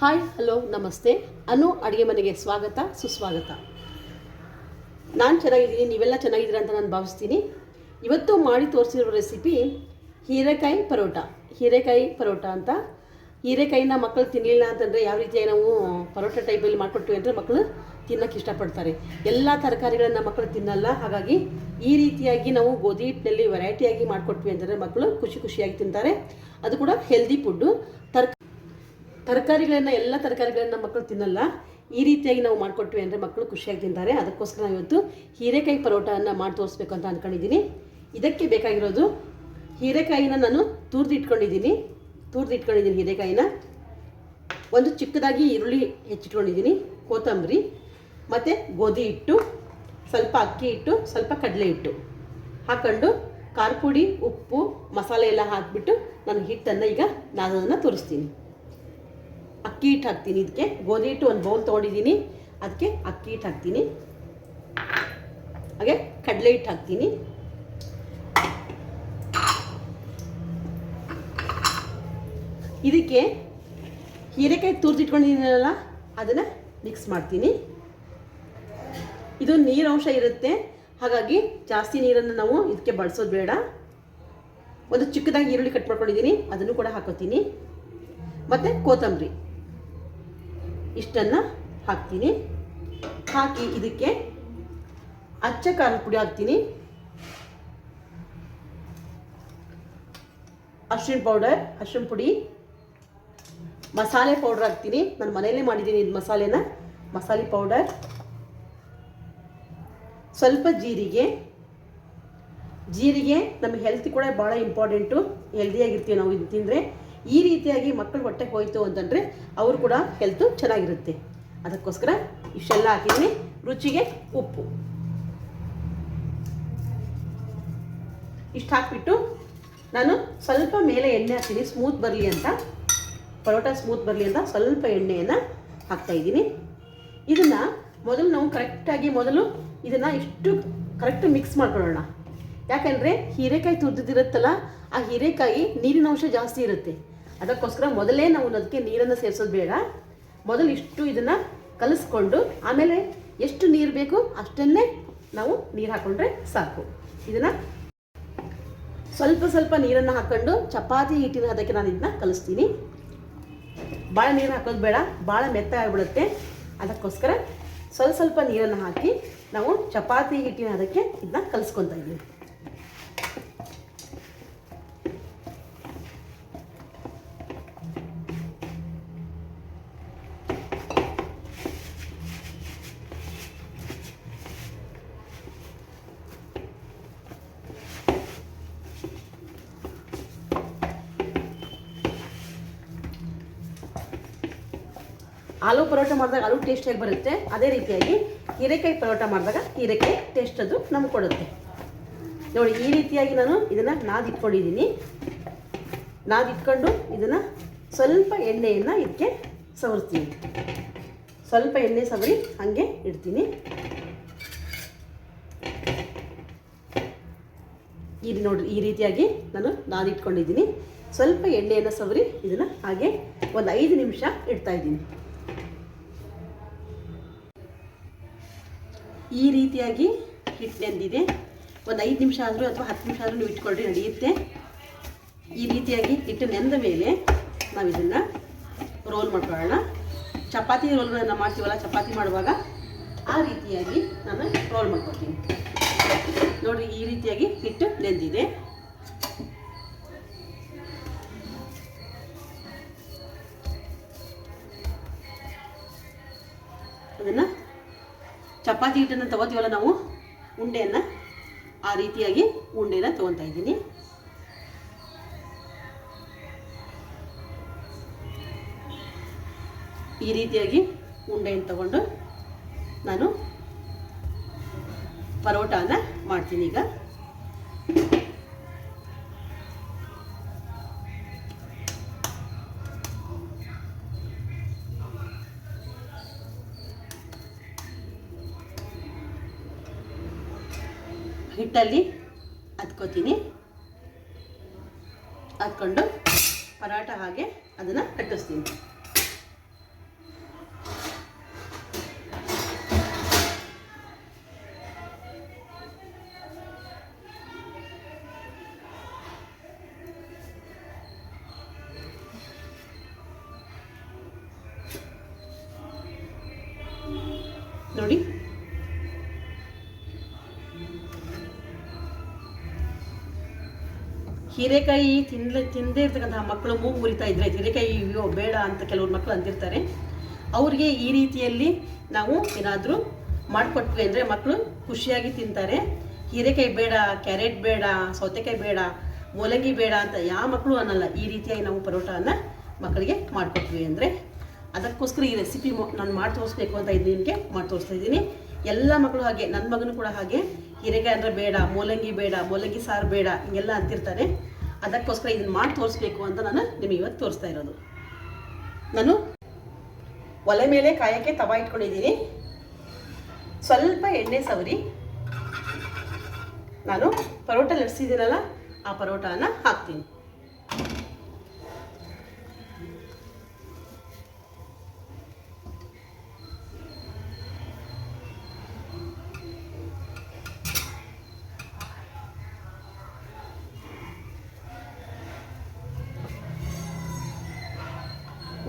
Hi hello ನಮಸ್ತೆ. ಅನು ಅಡುಗೆ ಮನೆಗೆ ಸ್ವಾಗತ ಸುಸ್ವಾಗತ. ನಾನು ಚೆನ್ನಾಗಿದ್ದೀನಿ, ನೀವೆಲ್ಲ ಚೆನ್ನಾಗಿದ್ದೀರ ಅಂತ ನಾನು ಭಾವಿಸ್ತೀನಿ. ಇವತ್ತು ಮಾಡಿ ತೋರಿಸಿರೋ ರೆಸಿಪಿ ಹೀರೆಕಾಯಿ ಪರೋಟ ಅಂತ. ಹೀರೆಕಾಯಿನ ಮಕ್ಕಳು ತಿನ್ನಲಿಲ್ಲ ಅಂತಂದರೆ ಯಾವ ರೀತಿಯಾಗಿ ನಾವು ಪರೋಟ ಟೈಪಲ್ಲಿ ಮಾಡಿಕೊಟ್ವಿ ಅಂದರೆ ಮಕ್ಕಳು ತಿನ್ನೋಕ್ಕೆ ಇಷ್ಟಪಡ್ತಾರೆ. ಎಲ್ಲ ತರಕಾರಿಗಳನ್ನು ಮಕ್ಕಳು ತಿನ್ನಲ್ಲ, ಹಾಗಾಗಿ ಈ ರೀತಿಯಾಗಿ ನಾವು ಗೋಧಿ ಹಿಟ್ಟಿನಲ್ಲಿ ವೆರೈಟಿಯಾಗಿ ಮಾಡಿಕೊಟ್ವಿ ಅಂತಂದರೆ ಮಕ್ಕಳು ಖುಷಿಯಾಗಿ ತಿಂತಾರೆ. ಅದು ಕೂಡ ಹೆಲ್ದಿ ಫುಡ್ಡು. ಎಲ್ಲ ತರಕಾರಿಗಳನ್ನು ಮಕ್ಕಳು ತಿನ್ನಲ್ಲ. ಈ ರೀತಿಯಾಗಿ ನಾವು ಮಾಡಿಕೊಟ್ವಿ ಅಂದರೆ ಮಕ್ಕಳು ಖುಷಿಯಾಗಿ ತಿಂತಾರೆ. ಅದಕ್ಕೋಸ್ಕರ ನಾವು ಇವತ್ತು ಹೀರೆಕಾಯಿ ಪರೋಟವನ್ನು ಮಾಡಿ ತೋರಿಸ್ಬೇಕು ಅಂತ ಅಂದ್ಕೊಂಡಿದ್ದೀನಿ. ಇದಕ್ಕೆ ಬೇಕಾಗಿರೋದು ಹೀರೆಕಾಯಿನ ನಾನು ತುರಿದಿಟ್ಕೊಂಡಿದ್ದೀನಿ. ಹೀರೆಕಾಯಿನ ಒಂದು ಚಿಕ್ಕದಾಗಿ ಈರುಳ್ಳಿ ಹೆಚ್ಚಿಟ್ಕೊಂಡಿದ್ದೀನಿ, ಕೊತ್ತಂಬರಿ ಮತ್ತು ಗೋಧಿ ಹಿಟ್ಟು, ಸ್ವಲ್ಪ ಅಕ್ಕಿ ಹಿಟ್ಟು, ಸ್ವಲ್ಪ ಕಡಲೆ ಹಿಟ್ಟು ಹಾಕ್ಕೊಂಡು ಖಾರ ಪುಡಿ, ಉಪ್ಪು, ಮಸಾಲೆ ಎಲ್ಲ ಹಾಕಿಬಿಟ್ಟು ನಾನು ಹಿಟ್ಟನ್ನು ಈಗ ನಾನು ಅದನ್ನು ತೋರಿಸ್ತೀನಿ. ಅಕ್ಕಿ ಹಿಟ್ಟು ಹಾಕ್ತೀನಿ. ಇದಕ್ಕೆ ಗೋಧಿ ಹಿಟ್ಟು ಒಂದು ಬೌಲ್ ತೊಗೊಂಡಿದ್ದೀನಿ, ಅದಕ್ಕೆ ಅಕ್ಕಿ ಹಿಟ್ಟು ಹಾಕ್ತೀನಿ. ಹಾಗೆ ಕಡಲೆ ಹಿಟ್ಟು ಹಾಕ್ತೀನಿ. ಇದಕ್ಕೆ ಹೀರೆಕಾಯಿ ತುರಿದಿಟ್ಕೊಂಡಿದ್ದೀನಲ್ಲ ಅದನ್ನು ಮಿಕ್ಸ್ ಮಾಡ್ತೀನಿ. ಇದು ನೀರಂಶ ಇರುತ್ತೆ, ಹಾಗಾಗಿ ಜಾಸ್ತಿ ನೀರನ್ನು ನಾವು ಇದಕ್ಕೆ ಬಳಸೋದು ಬೇಡ. ಒಂದು ಚಿಕ್ಕದಾಗಿ ಈರುಳ್ಳಿ ಕಟ್ ಮಾಡ್ಕೊಂಡಿದ್ದೀನಿ, ಅದನ್ನು ಕೂಡ ಹಾಕೋತೀನಿ. ಮತ್ತು ಕೊತ್ತಂಬರಿ ಇಷ್ಟನ್ನು ಹಾಕ್ತೀನಿ. ಹಾಕಿ ಇದಕ್ಕೆ ಅಚ್ಚ ಖಾರದ ಪುಡಿ ಹಾಕ್ತೀನಿ, ಅರಿಶಿಣ ಪುಡಿ, ಮಸಾಲೆ ಪೌಡರ್ ಹಾಕ್ತೀನಿ. ನಾನು ಮನೆಯಲ್ಲೇ ಮಾಡಿದ್ದೀನಿ ಇದು ಮಸಾಲೆ ಪೌಡರ್, ಸ್ವಲ್ಪ ಜೀರಿಗೆ ನಮಗೆ ಹೆಲ್ತ್ ಕೂಡ ಭಾಳ ಇಂಪಾರ್ಟೆಂಟು. ಹೆಲ್ದಿಯಾಗಿರ್ತೀವಿ ನಾವು ಇದು ತಿಂದರೆ. ಈ ರೀತಿಯಾಗಿ ಮಕ್ಕಳು ಹೊಟ್ಟೆಗೆ ಹೋಯಿತು ಅಂತಂದರೆ ಅವರು ಕೂಡ ಹೆಲ್ತು ಚೆನ್ನಾಗಿರುತ್ತೆ. ಅದಕ್ಕೋಸ್ಕರ ಇಷ್ಟೆಲ್ಲ ಹಾಕಿದ್ದೀನಿ. ರುಚಿಗೆ ಉಪ್ಪು ಇಷ್ಟು ಹಾಕ್ಬಿಟ್ಟು ನಾನು ಸ್ವಲ್ಪ ಮೇಲೆ ಎಣ್ಣೆ ಹಾಕ್ತೀನಿ, ಪರೋಟ ಸ್ಮೂತ್ ಬರಲಿ ಅಂತ ಸ್ವಲ್ಪ ಎಣ್ಣೆಯನ್ನು ಹಾಕ್ತಾಯಿದ್ದೀನಿ. ಇದನ್ನು ನಾವು ಕರೆಕ್ಟಾಗಿ ಇದನ್ನು ಇಷ್ಟು ಕರೆಕ್ಟ್ ಮಿಕ್ಸ್ ಮಾಡ್ಕೊಳ್ಳೋಣ. ಯಾಕಂದರೆ ಹೀರೆಕಾಯಿ ತುರಿದಿರುತ್ತಲ್ಲ, ಆ ಹೀರೆಕಾಯಿ ನೀರಿನ ಅಂಶ ಜಾಸ್ತಿ ಇರುತ್ತೆ. ಅದಕ್ಕೋಸ್ಕರ ಮೊದಲೇ ನಾವು ಅದಕ್ಕೆ ನೀರನ್ನು ಸೇರಿಸೋದು ಬೇಡ. ಮೊದಲು ಇಷ್ಟು ಇದನ್ನು ಕಲಿಸ್ಕೊಂಡು ಆಮೇಲೆ ಎಷ್ಟು ನೀರು ಬೇಕು ಅಷ್ಟನ್ನೇ ನಾವು ನೀರು ಹಾಕ್ಕೊಂಡ್ರೆ ಸಾಕು. ಇದನ್ನು ಸ್ವಲ್ಪ ನೀರನ್ನು ಹಾಕ್ಕೊಂಡು ಚಪಾತಿ ಹಿಟ್ಟಿನ ಅದಕ್ಕೆ ನಾನು ಇದನ್ನ ಕಲಿಸ್ತೀನಿ. ಭಾಳ ನೀರು ಹಾಕೋದು ಬೇಡ, ಭಾಳ ಮೆತ್ತಗಾಗ್ಬಿಡುತ್ತೆ. ಅದಕ್ಕೋಸ್ಕರ ಸ್ವಲ್ಪ ನೀರನ್ನು ಹಾಕಿ ನಾವು ಚಪಾತಿ ಹಿಟ್ಟಿನ ಅದಕ್ಕೆ ಇದನ್ನ ಕಲಿಸ್ಕೊತಾ ಇದ್ದೀವಿ. ಆಲೂ ಪರೋಟ ಮಾಡಿದಾಗ ಆಲೂ ಟೇಸ್ಟಿಯಾಗಿ ಬರುತ್ತೆ. ಅದೇ ರೀತಿಯಾಗಿ ಹೀರೆಕಾಯಿ ಪರೋಟ ಮಾಡಿದಾಗ ಹೀರೆಕಾಯಿ ಟೇಸ್ಟ್ ಅದು ನಮ್ಗೆ ಕೊಡುತ್ತೆ. ನೋಡಿ, ಈ ರೀತಿಯಾಗಿ ನಾನು ಇದನ್ನು ನಾದಿಟ್ಕೊಂಡು ಇದನ್ನು ಸ್ವಲ್ಪ ಎಣ್ಣೆಯನ್ನು ಇದಕ್ಕೆ ಸವರ್ತೀನಿ. ಸ್ವಲ್ಪ ಎಣ್ಣೆ ಸವರಿ ಹಾಗೆ ಇಡ್ತೀನಿ. ನೋಡಿ, ಈ ರೀತಿಯಾಗಿ ನಾನು ನಾದಿಟ್ಕೊಂಡಿದ್ದೀನಿ. ಸ್ವಲ್ಪ ಎಣ್ಣೆಯನ್ನು ಸವರಿ ಇದನ್ನು ಹಾಗೆ ಒಂದು 5 ನಿಮಿಷ ಇಡ್ತಾಯಿದ್ದೀನಿ. ಈ ರೀತಿಯಾಗಿ ಹಿಟ್ಟು ನೆಂದಿದೆ. ಒಂದು 5 ನಿಮಿಷ ಆದರೂ ಅಥವಾ 10 ನಿಮಿಷ ಆದರೂ ನೀವು ಇಟ್ಕೊಳ್ರಿ, ನಡೆಯುತ್ತೆ. ಈ ರೀತಿಯಾಗಿ ಹಿಟ್ಟು ನೆಂದ ಮೇಲೆ ನಾವು ಇದನ್ನು ರೋಲ್ ಮಾಡ್ಕೊಳ್ಳೋಣ. ಚಪಾತಿ ರೋಲ್ಗಳನ್ನು ಮಾಡ್ತೀವಲ್ಲ, ಚಪಾತಿ ಮಾಡುವಾಗ ಆ ರೀತಿಯಾಗಿ ನಾನು ರೋಲ್ ಮಾಡ್ಕೊಳ್ತೀನಿ. ನೋಡಿರಿ, ಈ ರೀತಿಯಾಗಿ ಹಿಟ್ಟು ನೆಂದಿದೆ. ಅದನ್ನು ಚಪಾತಿ ಹಿಟ್ಟನ್ನು ತಗೋತೀವಲ್ಲ ನಾವು, ಉಂಡೆಯನ್ನು ಆ ರೀತಿಯಾಗಿ ಉಂಡೆನ ತೊಗೊತಾ ಇದ್ದೀನಿ. ಈ ರೀತಿಯಾಗಿ ಉಂಡೆಯನ್ನು ತಗೊಂಡು ನಾನು ಪರೋಟಾನ ಮಾಡ್ತೀನಿ. ಈಗ ಹಿಟ್ಟಲ್ಲಿ ಹತ್ಕೊಂಡು ಪರಾಟ ಹಾಗೆ ಅದನ್ನು ಕಟ್ಟಿಸ್ತೀನಿ. ಹೀರೆಕಾಯಿ ತಿಂದೇ ಇರ್ತಕ್ಕಂತಹ ಮಕ್ಕಳು ಮೂಗು ಮುರಿತಾ ಇದ್ರೆ ಹೀರೆಕಾಯಿ ಅಯ್ಯೋ ಬೇಡ ಅಂತ ಕೆಲವ್ರು ಮಕ್ಕಳು ಅಂತಿರ್ತಾರೆ. ಅವ್ರಿಗೆ ಈ ರೀತಿಯಲ್ಲಿ ನಾವು ಏನಾದರೂ ಮಾಡಿಕೊಟ್ವಿ ಅಂದರೆ ಮಕ್ಕಳು ಖುಷಿಯಾಗಿ ತಿಂತಾರೆ. ಹೀರೆಕಾಯಿ ಬೇಡ, ಕ್ಯಾರೆಟ್ ಬೇಡ, ಸೌತೆಕಾಯಿ ಬೇಡ, ಮೂಲಂಗಿ ಬೇಡ ಅಂತ ಯಾವ ಮಕ್ಕಳು ಅನ್ನಲ್ಲ. ಈ ರೀತಿಯಾಗಿ ನಾವು ಪರೋಟವನ್ನು ಮಕ್ಕಳಿಗೆ ಮಾಡಿಕೊಟ್ವಿ ಅಂದರೆ ಅದಕ್ಕೋಸ್ಕರ ಈ ರೆಸಿಪಿ ನಾನು ಮಾಡಿ ತೋರಿಸ್ಬೇಕು ಅಂತ ನಿಮಗೆ ಮಾಡಿ ತೋರಿಸ್ತಾ ಇದ್ದೀನಿ. ಎಲ್ಲ ಮಕ್ಕಳು ಹಾಗೆ, ನನ್ನ ಮಗನೂ ಕೂಡ ಹಾಗೆ ಹೀರೆಕಾಯಿ ಅಂದರೆ ಬೇಡ, ಮೂಲಂಗಿ ಸಾರು ಬೇಡ ಹಿಂಗೆಲ್ಲ ಅಂತಿರ್ತಾರೆ. ಅದಕ್ಕೋಸ್ಕರ ಇದನ್ನು ಮಾಡಿ ತೋರಿಸ್ಬೇಕು ಅಂತ ನಾನು ನಿಮಗೆ ಇವತ್ತು ತೋರಿಸ್ತಾ ಇರೋದು. ನಾನು ಒಲೆ ಮೇಲೆ ಕಾಯೋಕ್ಕೆ ತವ ಇಟ್ಕೊಂಡಿದ್ದೀನಿ. ಸ್ವಲ್ಪ ಎಣ್ಣೆ ಸವರಿ ನಾನು ಪರೋಟ ಲಟ್ಸಿದ್ದೀನಲ್ಲ ಆ ಪರೋಟನ ಹಾಕ್ತೀನಿ.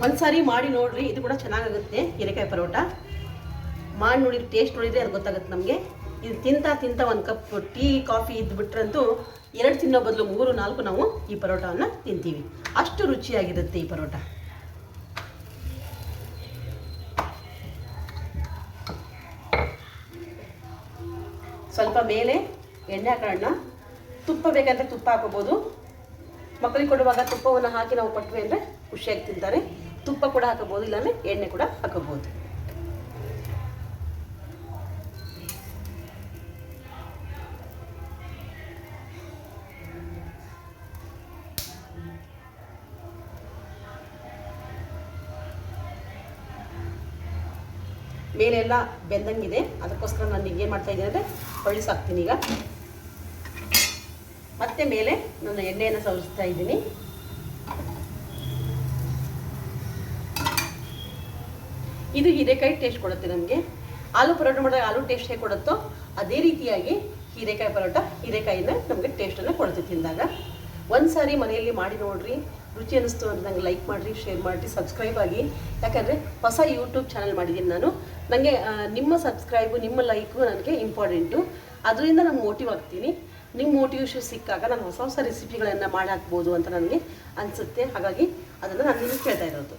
ಒಂದ್ಸಾರಿ ಮಾಡಿ ನೋಡ್ರಿ, ಇದು ಕೂಡ ಚೆನ್ನಾಗಾಗುತ್ತೆ. ಹೀರೆಕಾಯಿ ಪರೋಟ ಮಾಡಿ ನೋಡಿದ್ರೆ ಟೇಸ್ಟ್ ನೋಡಿದರೆ ಅದು ಗೊತ್ತಾಗುತ್ತೆ ನಮಗೆ. ಇದು ತಿಂತ ಒಂದು ಕಪ್ ಟೀ ಕಾಫಿ ಇದ್ದು ಬಿಟ್ರಂತೂ 2 ತಿನ್ನೋ ಬದಲು 3-4 ನಾವು ಈ ಪರೋಟವನ್ನು ತಿಂತೀವಿ. ಅಷ್ಟು ರುಚಿಯಾಗಿರುತ್ತೆ ಈ ಪರೋಟ. ಸ್ವಲ್ಪ ಮೇಲೆ ಎಣ್ಣೆ ಹಾಕೋಣ. ತುಪ್ಪ ಬೇಕಂದ್ರೆ ತುಪ್ಪ ಹಾಕೋಬೋದು. ಮಕ್ಕಳಿಗೆ ಕೊಡುವಾಗ ತುಪ್ಪವನ್ನು ಹಾಕಿ ನಾವು ಕೊಟ್ವಿ ಅಂದರೆ ಖುಷಿಯಾಗಿ ತಿಂತಾರೆ. ತುಪ್ಪ ಕೂಡ ಹಾಕೋಬೋದು, ಇಲ್ಲಾಂದರೆ ಎಣ್ಣೆ ಕೂಡ ಹಾಕೋಬೋದು. ಮೇಲೆಲ್ಲ ಬೆಂದಂಗಿದೆ, ಅದಕ್ಕೋಸ್ಕರ ನಾನು ಏನು ಮಾಡ್ತಾ ಇದ್ದೀನಿ ಅಂದರೆ ಹೊಳಿಸಾಕ್ತೀನಿ. ಈಗ ಮತ್ತೆ ಮೇಲೆ ನಾನು ಎಣ್ಣೆಯನ್ನು ಸವರಿಸ್ತಾ ಇದ್ದೀನಿ. ಇದು ಹೀರೆಕಾಯಿ ಟೇಸ್ಟ್ ಕೊಡುತ್ತೆ ನಮಗೆ. ಆಲೂ ಪರೋಟ ಮಾಡಿದಾಗ ಆಲೂ ಟೇಸ್ಟ್ ಹೇಗೆ ಕೊಡುತ್ತೋ ಅದೇ ರೀತಿಯಾಗಿ ಹೀರೆಕಾಯಿ ಪರೋಟ ಹೀರೆಕಾಯಿನ ನಮಗೆ ಟೇಸ್ಟನ್ನು ಕೊಡುತ್ತೆ ತಿಂದಾಗ. ಒಂದು ಸಾರಿ ಮನೆಯಲ್ಲಿ ಮಾಡಿ ನೋಡಿರಿ, ರುಚಿ ಅನ್ನಿಸ್ತು ಅಂತ ನಂಗೆ ಲೈಕ್ ಮಾಡಿರಿ, ಶೇರ್ ಮಾಡಿರಿ, ಸಬ್ಸ್ಕ್ರೈಬ್ ಆಗಿ. ಯಾಕಂದರೆ ಹೊಸ ಯೂಟ್ಯೂಬ್ ಚಾನಲ್ ಮಾಡಿದ್ದೀನಿ ನಾನು. ನನಗೆ ನಿಮ್ಮ ಸಬ್ಸ್ಕ್ರೈಬು ನಿಮ್ಮ ಲೈಕು ನನಗೆ ಇಂಪಾರ್ಟೆಂಟು. ಅದರಿಂದ ನಾನು ಮೋಟಿವ್ ಆಗ್ತೀನಿ. ನಿಮ್ಮ ಮೋಟಿವೇಶನ್ ಸಿಕ್ಕಾಗ ನಾನು ಹೊಸ ಹೊಸ ರೆಸಿಪಿಗಳನ್ನು ಮಾಡಿ ಹಾಕ್ಬೋದು ಅಂತ ನನಗೆ ಅನಿಸುತ್ತೆ. ಹಾಗಾಗಿ ಅದನ್ನು ನಾನು ನಿಮಗೆ ಕೇಳ್ತಾ ಇರೋದು.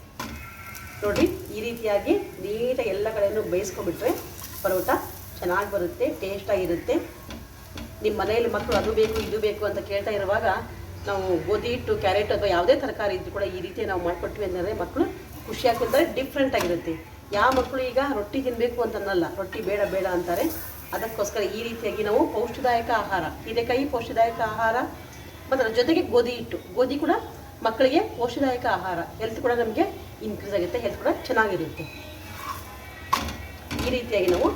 ನೋಡಿರಿ, ಈ ರೀತಿಯಾಗಿ ನೀಟಾಗಿ ಎಲ್ಲ ಕಡೆಯೂ ಬೇಯಿಸ್ಕೊಬಿಟ್ರೆ ಪರೋಟ ಚೆನ್ನಾಗಿ ಬರುತ್ತೆ, ಟೇಸ್ಟಾಗಿರುತ್ತೆ. ನಿಮ್ಮ ಮನೆಯಲ್ಲಿ ಮಕ್ಕಳು ಅದು ಬೇಕು ಇದು ಬೇಕು ಅಂತ ಕೇಳ್ತಾ ಇರುವಾಗ ನಾವು ಗೋಧಿ ಹಿಟ್ಟು, ಕ್ಯಾರೆಟ್ ಅಥವಾ ಯಾವುದೇ ತರಕಾರಿ ಇದ್ದು ಕೂಡ ಈ ರೀತಿ ನಾವು ಮಾಡಿಕೊಟ್ವಿ ಅಂದರೆ ಮಕ್ಕಳು ಖುಷಿಯಾಗಿ ತಿಂತಾರೆ. ಡಿಫ್ರೆಂಟ್ ಆಗಿರುತ್ತೆ. ಯಾವ ಮಕ್ಕಳು ಈಗ ರೊಟ್ಟಿ ತಿನ್ನಬೇಕು ಅಂತನಲ್ಲ, ರೊಟ್ಟಿ ಬೇಡ ಬೇಡ ಅಂತಾರೆ. ಅದಕ್ಕೋಸ್ಕರ ಈ ರೀತಿಯಾಗಿ ನಾವು ಪೌಷ್ಟಿದಾಯಕ ಆಹಾರ, ಹೀರೆಕಾಯಿ ಪೌಷ್ಟಿದಾಯಕ ಆಹಾರ, ಮತ್ತು ಅದ್ರ ಜೊತೆಗೆ ಗೋಧಿ ಕೂಡ ಮಕ್ಕಳಿಗೆ ಪೌಷ್ಟಿದಾಯಕ ಆಹಾರ. ಹೆಲ್ತ್ ಕೂಡ ನಮಗೆ ಇನ್ಕ್ರೀಸ್ ಆಗುತ್ತೆ, ಹೆಲ್ತ್ ಕೂಡ ಚೆನ್ನಾಗಿರುತ್ತೆ. ಈ ರೀತಿಯಾಗಿ ನಾವು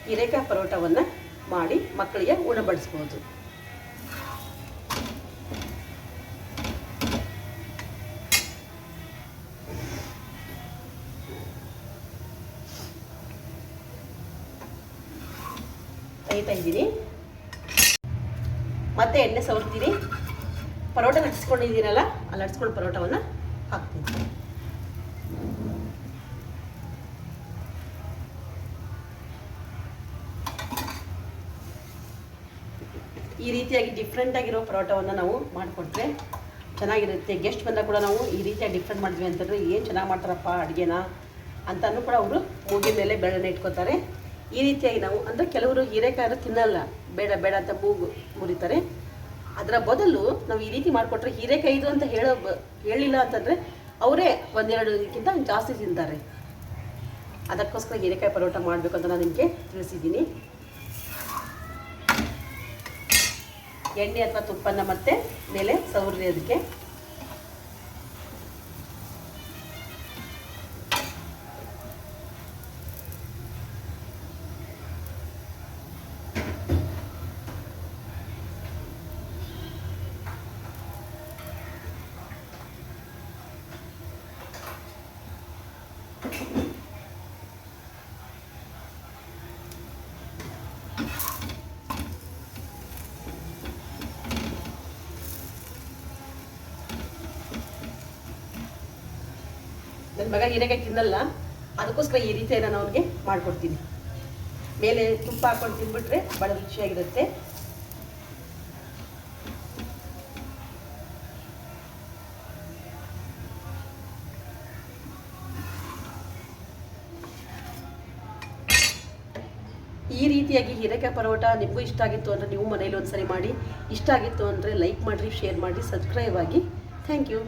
ಹೀರೆಕಾಯಿ ಪರೋಟವನ್ನು ಮಾಡಿ ಮಕ್ಕಳಿಗೆ ಉಣಬಡಿಸ್ಬೋದು. ತೆಗಿತಾ ಇದ್ದೀನಿ. ಮತ್ತೆ ಎಣ್ಣೆ ಸವರ್ತೀನಿ. ಪರೋಟ ಲಟ್ಸ್ಕೊಂಡಿದ್ದೀನಲ್ಲ, ಆ ಲಟ್ಸ್ಕೊಂಡು ಪರೋಟವನ್ನು ಹಾಕ್ತೀನಿ. ಈ ರೀತಿಯಾಗಿ ಡಿಫ್ರೆಂಟ್ ಆಗಿರೋ ಪರೋಟವನ್ನು ನಾವು ಮಾಡಿಕೊಟ್ರೆ ಚೆನ್ನಾಗಿರುತ್ತೆ. ಗೆಸ್ಟ್ ಬಂದಾಗ ಕೂಡ ನಾವು ಈ ರೀತಿಯಾಗಿ ಡಿಫ್ರೆಂಟ್ ಮಾಡಿದ್ವಿ ಅಂತಂದರೆ ಏನು ಚೆನ್ನಾಗಿ ಮಾಡ್ತಾರಪ್ಪ ಅಡುಗೆನ ಅಂತಲೂ ಕೂಡ ಅವರು ಮೂಗಿನ ಮೇಲೆ ಬೆಳೆನ ಇಟ್ಕೋತಾರೆ. ಈ ರೀತಿಯಾಗಿ ನಾವು ಅಂದರೆ ಕೆಲವರು ಹೀರೆಕಾಯಿ ತಿನ್ನಲ್ಲ, ಬೇಡ ಬೇಡ ಅಂತ ಮೂಗು ಮುರಿತಾರೆ. ಅದರ ಬದಲು ನಾವು ಈ ರೀತಿ ಮಾಡಿಕೊಟ್ರೆ ಹೀರೆಕಾಯಿದು ಅಂತ ಹೇಳಿಲ್ಲ ಅಂತಂದರೆ ಅವರೇ 1-2 ಜಾಸ್ತಿ ತಿಂತಾರೆ. ಅದಕ್ಕೋಸ್ಕರ ಹೀರೆಕಾಯಿ ಪರೋಟ ಮಾಡಬೇಕು ಅಂತ ನಾನು ನಿಮಗೆ ತಿಳಿಸಿದ್ದೀನಿ. ಎಣ್ಣೆ ಅಥವಾ ತುಪ್ಪನ ಮತ್ತೆ ಮೇಲೆ ಸವರಿ ಅದಕ್ಕೆ. ನನ್ನ ಮಗ ಹೀರೆಕಾಯಿ ತಿನ್ನಲ್ಲ, ಅದಕ್ಕೋಸ್ಕರ ಈ ರೀತಿ ನಾನು ಅವ್ರಿಗೆ ಮಾಡಿಕೊಡ್ತೀನಿ. ಮೇಲೆ ತುಪ್ಪ ಹಾಕೊಂಡು ತಿಂದ್ಬಿಟ್ರೆ ಭಾಳ ರುಚಿಯಾಗಿರುತ್ತೆ. ಈ ರೀತಿಯಾಗಿ ಹೀರೆಕಾಯಿ ಪರೋಟ ನಿಮಗೂ ಇಷ್ಟ ಆಗಿತ್ತು ಅಂದರೆ ನೀವು ಮನೇಲಿ ಒಂದ್ಸರಿ ಮಾಡಿ. ಇಷ್ಟ ಆಗಿತ್ತು ಅಂದರೆ ಲೈಕ್ ಮಾಡಿರಿ, ಶೇರ್ ಮಾಡಿರಿ, ಸಬ್ಸ್ಕ್ರೈಬ್ ಆಗಿ. Thank you.